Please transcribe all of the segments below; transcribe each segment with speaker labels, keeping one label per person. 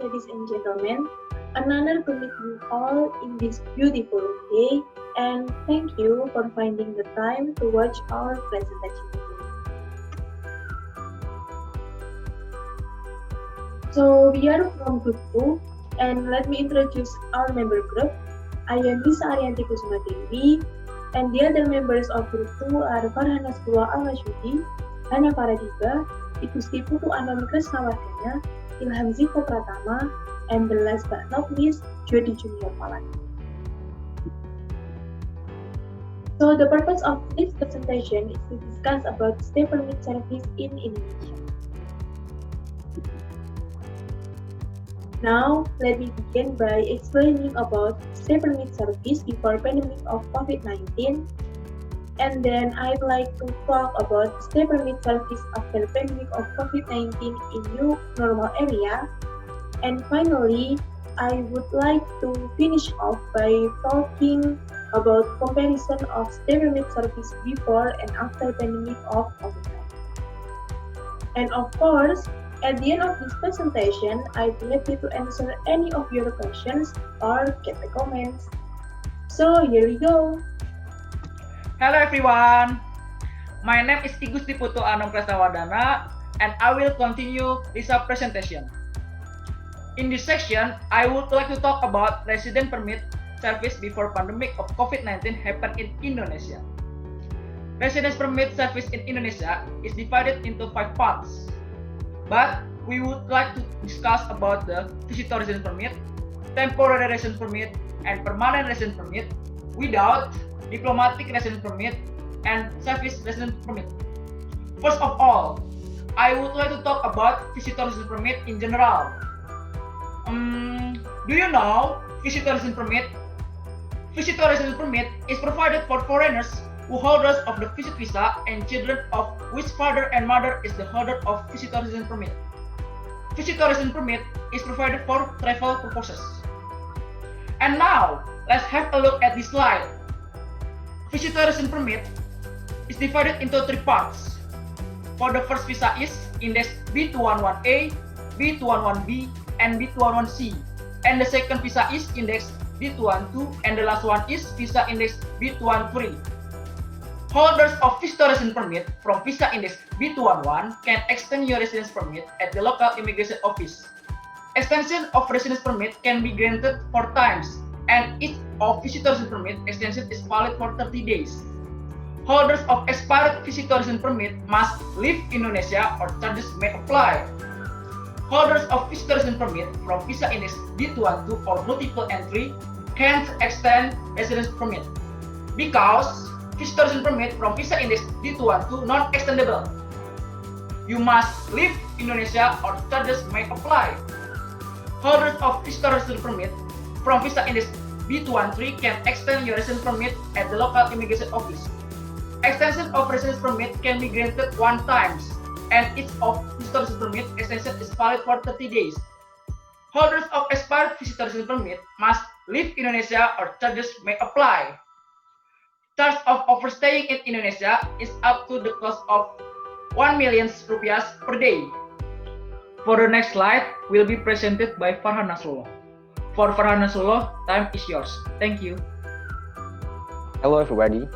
Speaker 1: ladies and gentlemen. An honor to meet you all in this beautiful day, and thank you for finding the time to watch our presentation today. So, we are from Group 2, and let me introduce our member group. I am Miss Arianti Kusuma Dewi, and the other members of Group 2 are Farhan Nasrullah Al-Masyudi, Hana Farah Dhiba, Gusti Putu Anom Kresna Wardhana, Ilham Zico Pratama, and the last but not least, Jodi Junior Palandi. So the purpose of this presentation is to discuss about stay permit service in Indonesia. Now, let me begin by explaining about stay permit service before pandemic of COVID-19, and then I'd like to talk about stay permit service after pandemic of COVID-19 in new normal area, and finally, I would like to finish off by talking about comparison of stay permit service before and after pandemic of COVID-19. And of course, at the end of this presentation, I'd be happy to answer any of your questions or get the comments. So here we go.
Speaker 2: Hello everyone, my name is Gusti Putu Anom Kresna Wardhana, and I will continue this presentation. In this section, I would like to talk about resident permit service before pandemic of COVID-19 happened in Indonesia. Residence permit service in Indonesia is divided into 5 parts, but we would like to discuss about the visitor residence permit, temporary residence permit, and permanent residence permit without diplomatic residence permit, and service residence permit. First of all, I would like to talk about visitor residence permit in general. Do you know visitor residence permit? Visitor residence permit is provided for foreigners who holders of the visit visa and children of which father and mother is the holder of visitor residence permit. Visitor residence permit is provided for travel purposes. And now, let's have a look at this slide. Visitor residence permit is divided into 3 parts. For the first visa is index B211A, B211B, and B211C. And the second visa is index B212, and the last one is visa index B213. Holders of visitor residence permit from visa index B211 can extend your residence permit at the local immigration office. Extension of residence permit can be granted 4 times, and each of visitor residence permit extension is valid for 30 days. Holders of expired visitor residence permit must leave Indonesia or charges may apply. Holders of visitor residence permit from visa index B212 or multiple entry can't extend residence permit because visitor residence permit from visa index B212 not extendable. You must leave Indonesia or charges may apply. Holders of visitor residence permit from visa index B213 can extend your residence permit at the local immigration office. Extension of residence permit can be granted 1 time, and each of visitor residence permit extension is valid for 30 days. Holders of expired visitor residence permit must leave Indonesia or charges may apply. Charge of overstaying in Indonesia is up to the cost of 1 million rupiah per day. For the next slide will be presented by Farhan Nasrullah. For Farhan Nasrullah, time is yours. Thank you.
Speaker 3: Hello everybody.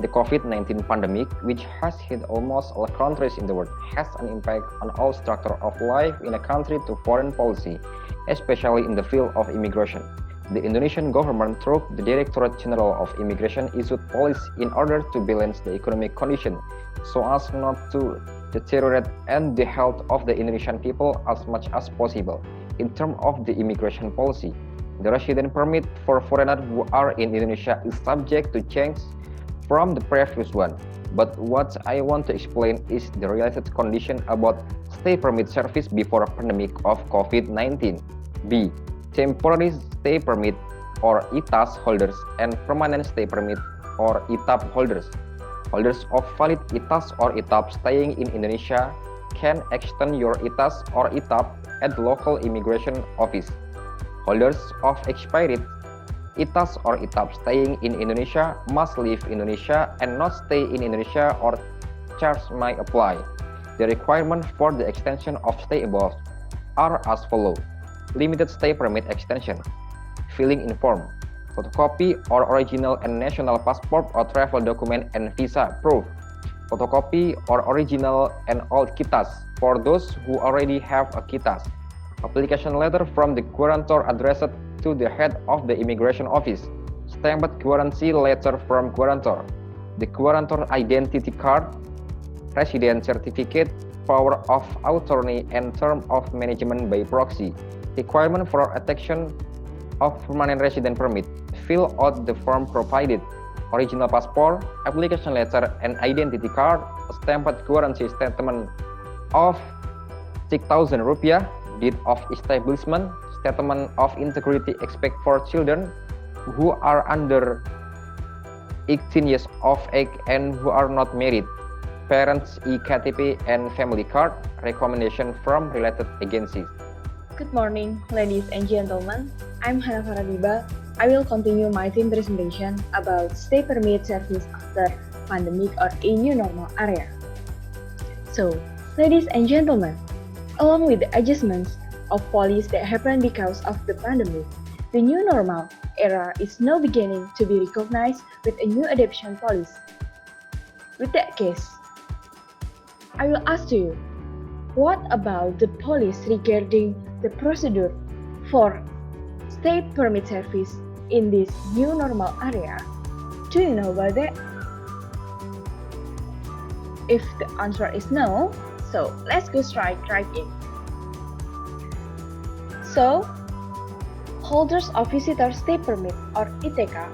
Speaker 3: The COVID-19 pandemic, which has hit almost all countries in the world, has an impact on all structure of life in a country to foreign policy, especially in the field of immigration. The Indonesian government, through the Directorate General of Immigration, issued policy in order to balance the economic condition so as not to deteriorate and the health of the Indonesian people as much as possible. In terms of the immigration policy, the resident permit for foreigners who are in Indonesia is subject to change from the previous one. But what I want to explain is the related condition about stay permit service before pandemic of COVID-19. B. Temporary stay permit or ITAS holders and permanent stay permit or ITAP holders. Holders of valid ITAS or ITAP staying in Indonesia can extend your ITAS or ITAP at the local immigration office. Holders of expired ITAS or ITAP staying in Indonesia must leave Indonesia and not stay in Indonesia or charge may apply. The requirements for the extension of stay above are as follows. limited stay permit extension, filling in form, photocopy or original and national passport or travel document and visa proof, photocopy or original and old kitas for those who already have a kitas, application letter from the guarantor addressed to the head of the immigration office, stamped guarantee letter from guarantor, the guarantor identity card, resident certificate, power of attorney and term of management by proxy, requirement for attention of permanent resident permit, fill out the form provided, original passport, application letter and identity card, stamped guarantee statement of 6,000 rupiah, deed of establishment, statement of integrity expect for children who are under 18 years of age and who are not married, parents e-KTP and family card, recommendation from related agencies.
Speaker 4: Good morning, ladies and gentlemen. I'm Hana Dhiba. I will continue my team presentation about stay permit service after pandemic or a new normal area. So, ladies and gentlemen, along with the adjustments of policies that happened because of the pandemic, the new normal era is now beginning to be recognized with a new adoption policy. With that case, I will ask you, what about the policy regarding the procedure for stay permit service in this new normal area? Do you know about that? If the answer is no, so let's go straight right in. So, holders of visitor stay permit or ITK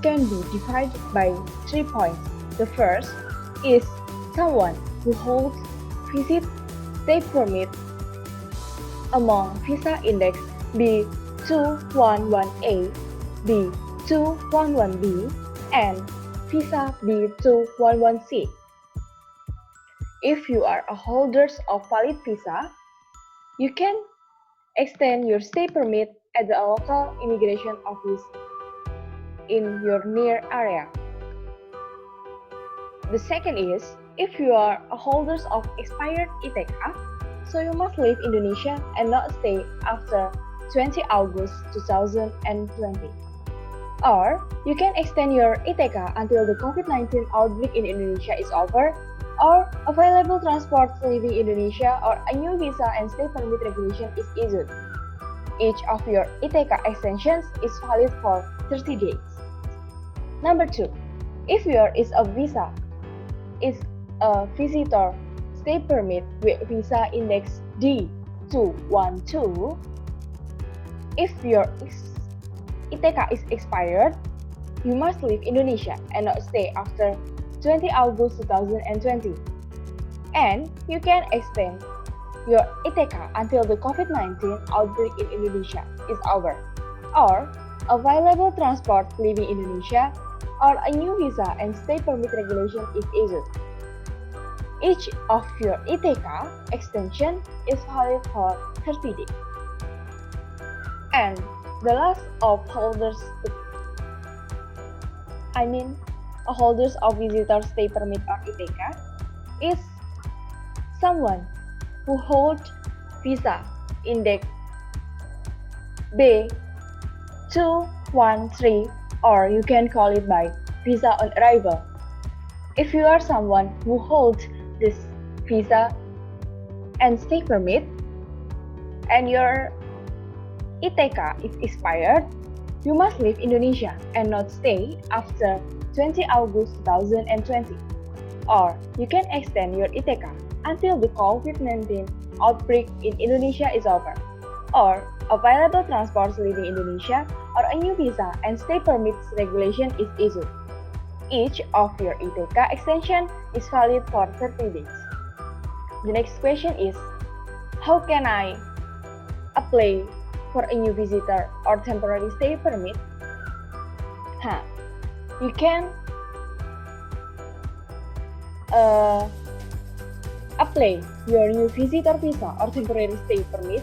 Speaker 4: can be divided by 3 points. The first is someone who holds visit stay permit among visa index B211A, B211B, and visa B211C. If you are a holders of valid visa, you can extend your stay permit at the local immigration office in your near area. The second is, if you are a holders of expired ITK, so you must leave Indonesia and not stay after 20 August 2020. Or you can extend your ITK until the COVID-19 outbreak in Indonesia is over, or available transport leaving Indonesia, or a new visa and stay permit regulation is issued. Each of your ITK extensions is valid for 30 days. Number 2, if your is a visitor stay permit with visa index D212, if your ITK is expired, you must leave Indonesia and not stay after 20 August 2020. And you can extend your ITK until the COVID-19 outbreak in Indonesia is over, or available transport leaving Indonesia, or a new visa and stay permit regulation is issued. Each of your ITK extension is valid for 30 days. And the last of holders of visitor stay permit or ITK is someone who holds visa index B213, or you can call it by visa on arrival. If you are someone who holds this visa and stay permit and your ITK is expired, you must leave Indonesia and not stay after 20 August 2020. Or you can extend your ITK until the COVID-19 outbreak in Indonesia is over, or available transports leaving Indonesia, or a new visa and stay permits regulation is issued. Each of your ITK extension is valid for 30 days. The next question is, how can I apply for a new visitor or temporary stay permit? You can apply your new visitor visa or temporary stay permit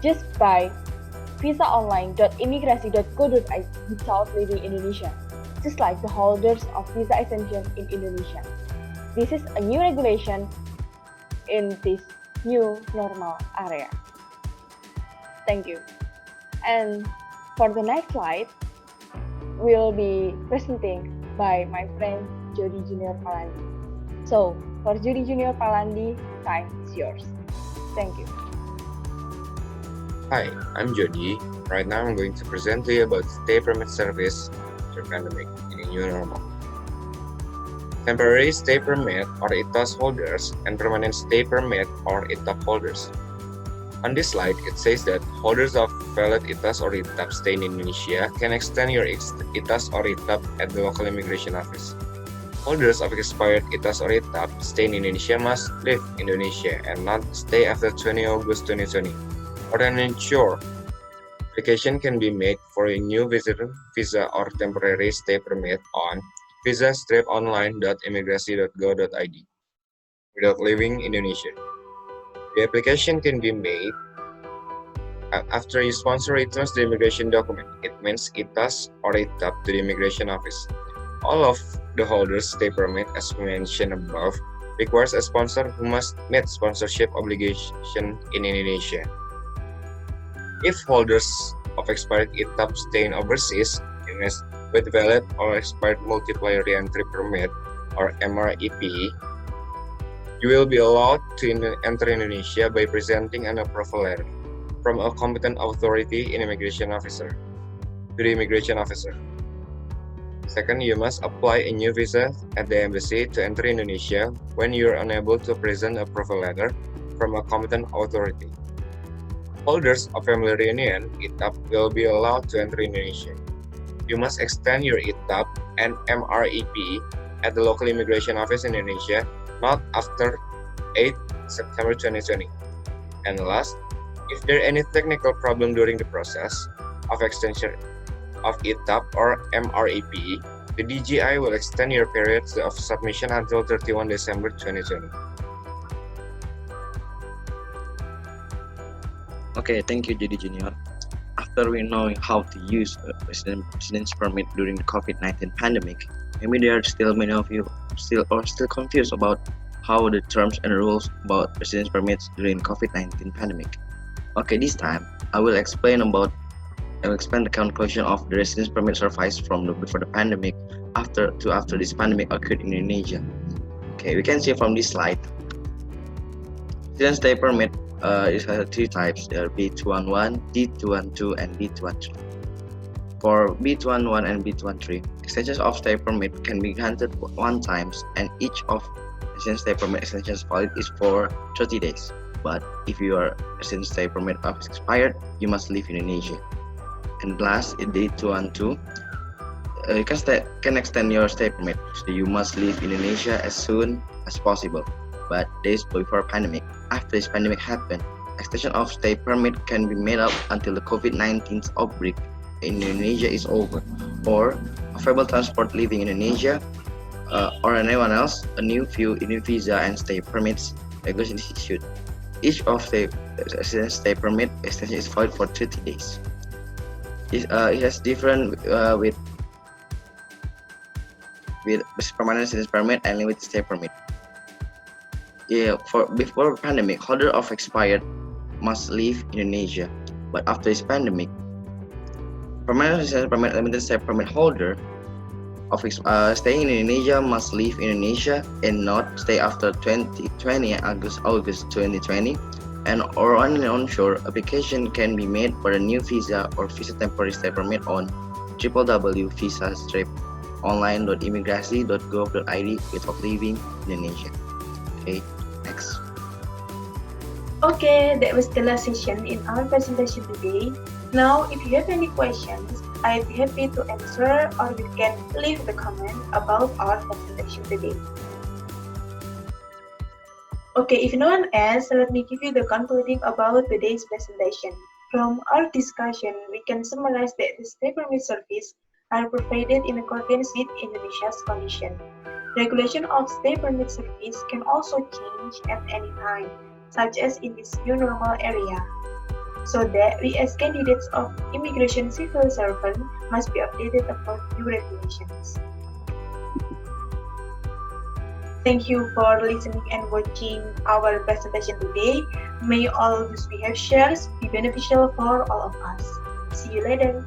Speaker 4: just by visaonline.imigrasi.go.id without leaving Indonesia, just like the holders of visa extension in Indonesia. This is a new regulation in this new normal area. Thank you. And for the next slide, will be presenting by my friend Jodi Junior Palandi. So, for Jodi Junior Palandi, time is yours. Thank you.
Speaker 5: Hi, I'm Jodi. Right now I'm going to present to you about stay permit service after pandemic in a new normal. Temporary stay permit or ITAS holders and permanent stay permit or ITAP holders. On this slide, it says that holders of valid ITAS or ITAP stay in Indonesia can extend your ITAS or ITAP at the local immigration office. Holders of expired ITAS or ITAP stay in Indonesia must leave Indonesia and not stay after 20 August 2020. Or an ensure application can be made for a new visitor visa or temporary stay permit on visa-online.imigrasi.go.id without leaving Indonesia. The application can be made after you sponsor returns the immigration document. It means ITAS or ITAP to the immigration office. All of the holders stay permit, as mentioned above, requires a sponsor who must meet sponsorship obligation in Indonesia. If holders of expired ITAP stay in overseas with valid or expired multiplier reentry permit or MREP, you will be allowed to enter Indonesia by presenting an approval letter from a competent authority in immigration officer to the immigration officer. Second, you must apply a new visa at the embassy to enter Indonesia when you are unable to present a approval letter from a competent authority. Holders of family reunion ITAP will be allowed to enter Indonesia. You must extend your ITAP and MREP at the local immigration office in Indonesia not after 8 September 2020. And last, if there are any technical problem during the process of extension of ITAP or MREP, the DGI will extend your period of submission until 31 December 2020.
Speaker 6: Okay, thank you, Jodi Junior. After we know how to use a residence permit during the COVID-19 pandemic, maybe there are still many of you still confused about how the terms and rules about residence permits during COVID-19 pandemic. Okay, this time I will explain the conclusion of the residence permit service from before the pandemic after this pandemic occurred in Indonesia. Okay, we can see from this slide. Residence stay permit is three types. There are B211, B212, and B213. For B211 and B213, extensions of stay permit can be granted one time, and each of residence stay permit extensions valid is for 30 days. But if your residence stay permit is expired, you must leave Indonesia. And last, in B212, you can extend your stay permit, so you must leave Indonesia as soon as possible. But days before pandemic, after this pandemic happened, extension of stay permit can be made up until the COVID-19 outbreak in Indonesia is over, or available transport leaving Indonesia, or anyone else, a new visa and stay permits regulation is issued. Each of the residence stay permit extension is valid for 30 days. It has different with permanent residence permit and limited stay permit. For before pandemic, holder of expired must leave Indonesia, but after this pandemic, permanent residence permit, limited stay permit holder of staying in Indonesia must leave Indonesia and not stay after 2020 August 2020, and or on an onshore application can be made for a new visa or visa temporary stay permit on www.visa-online.imigrasi.gov.id without leaving Indonesia. Okay, next.
Speaker 1: Okay, that was the last session in our presentation today. Now, if you have any questions, I'd be happy to answer, or you can leave the comment about our presentation today. Okay, if no one else, let me give you the concluding about today's presentation. From our discussion, we can summarize that the stay permit service are provided in accordance with Indonesia's condition. Regulation of stay permit service can also change at any time, such as in this new normal area, so that we as candidates of immigration civil servant must be updated about new regulations. Thank you for listening and watching our presentation today. May all these we have shared be beneficial for all of us. See you later.